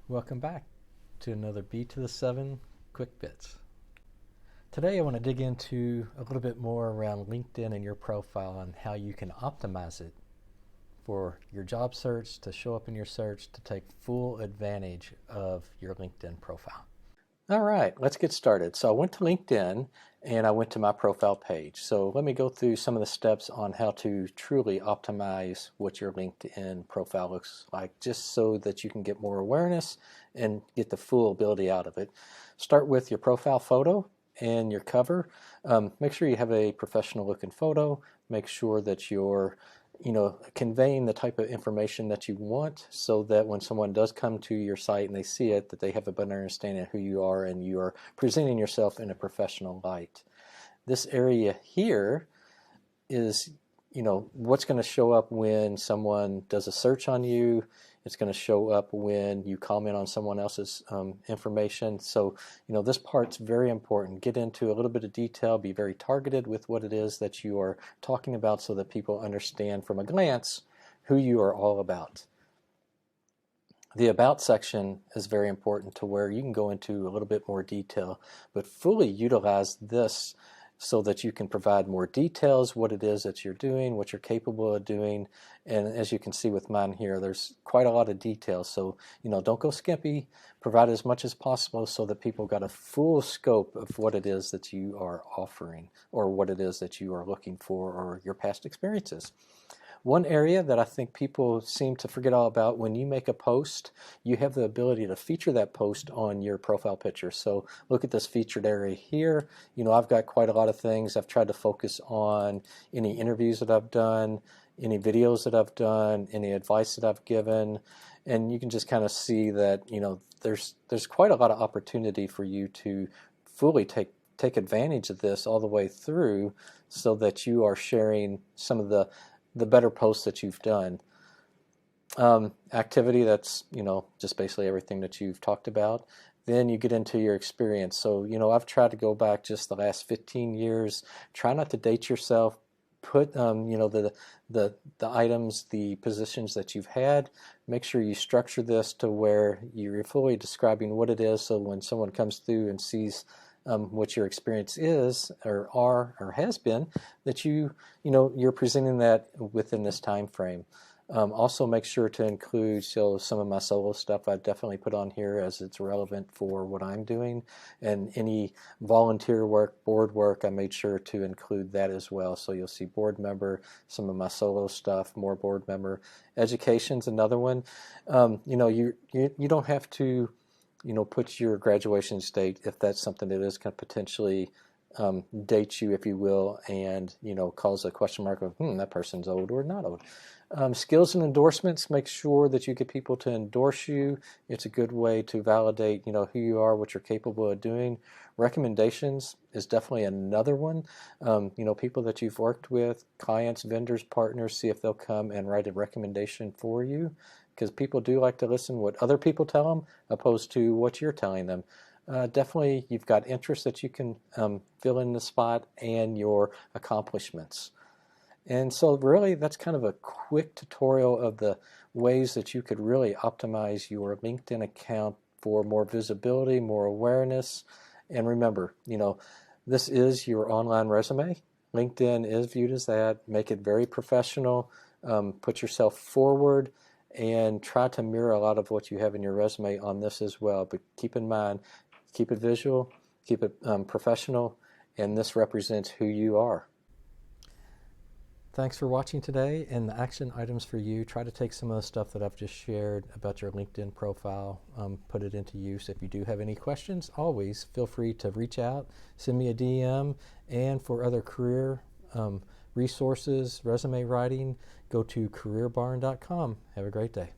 Welcome back to another B to the 7 Quick Bits. Today I want to dig into a little bit more around LinkedIn and your profile and how you can optimize it for your job search, to show up in your search, to take full advantage of your LinkedIn profile. All right, let's get started. So I went to LinkedIn and I went to my profile page. So let me go through some of the steps on how to truly optimize what your LinkedIn profile looks like, just so that you can get more awareness and get the full ability out of it. Start with your profile photo and your cover. Make sure you have a professional looking photo. Make sure that you're conveying the type of information that you want, so that when someone does come to your site and they see it, that they have a better understanding of who you are and you are presenting yourself in a professional light. This area here is, what's going to show up when someone does a search on you. It's going to show up when you comment on someone else's information. So, this part's very important. Get into a little bit of detail, be very targeted with what it is that you are talking about, so that people understand from a glance who you are all about. The About section is very important, to where you can go into a little bit more detail, but fully utilize this so that you can provide more details, what it is that you're doing, what you're capable of doing. And as you can see with mine here, there's quite a lot of details. So, don't go skimpy. Provide as much as possible so that people got a full scope of what it is that you are offering, or what it is that you are looking for, or your past experiences. One area that I think people seem to forget all about: when you make a post, you have the ability to feature that post on your profile picture. So look at this featured area here. I've got quite a lot of things. I've tried to focus on any interviews that I've done, any videos that I've done, any advice that I've given, and you can just kind of see that there's quite a lot of opportunity for you to fully take advantage of this all the way through, so that you are sharing some of the better posts that you've done. Activity, that's just basically everything that you've talked about. Then you get into your experience. So I've tried to go back just the last 15 years. Try not to date yourself. Put the items, the positions that you've had. Make sure you structure this to where you're fully describing what it is, so when someone comes through and sees what your experience is, or has been, that you're presenting that within this time frame. Also, make sure to include some of my solo stuff I've definitely put on here, as it's relevant for what I'm doing, and any volunteer work, board work, I made sure to include that as well. So you'll see board member, some of my solo stuff, more board member. Education's another one. You don't have to put your graduation date if that's something that is going to potentially date you, if you will, and cause a question mark of that person's old or not old. Skills and endorsements: make sure that you get people to endorse you. It's a good way to validate who you are, what you're capable of doing. Recommendations is definitely another one. People that you've worked with, clients, vendors, partners, see if they'll come and write a recommendation for you, because people do like to listen what other people tell them opposed to what you're telling them. Definitely, you've got interests that you can fill in the spot, and your accomplishments. And so really, that's kind of a quick tutorial of the ways that you could really optimize your LinkedIn account for more visibility, more awareness. And remember, this is your online resume. LinkedIn is viewed as that. Make it very professional. Put yourself forward, and try to mirror a lot of what you have in your resume on this as well. But keep in mind, keep it visual, keep it professional, and this represents who you are. Thanks for watching today. And the action items for you: try to take some of the stuff that I've just shared about your LinkedIn profile, put it into use. If you do have any questions, always feel free to reach out, send me a DM. And for other career resources, resume writing, go to careerbarn.com. Have a great day.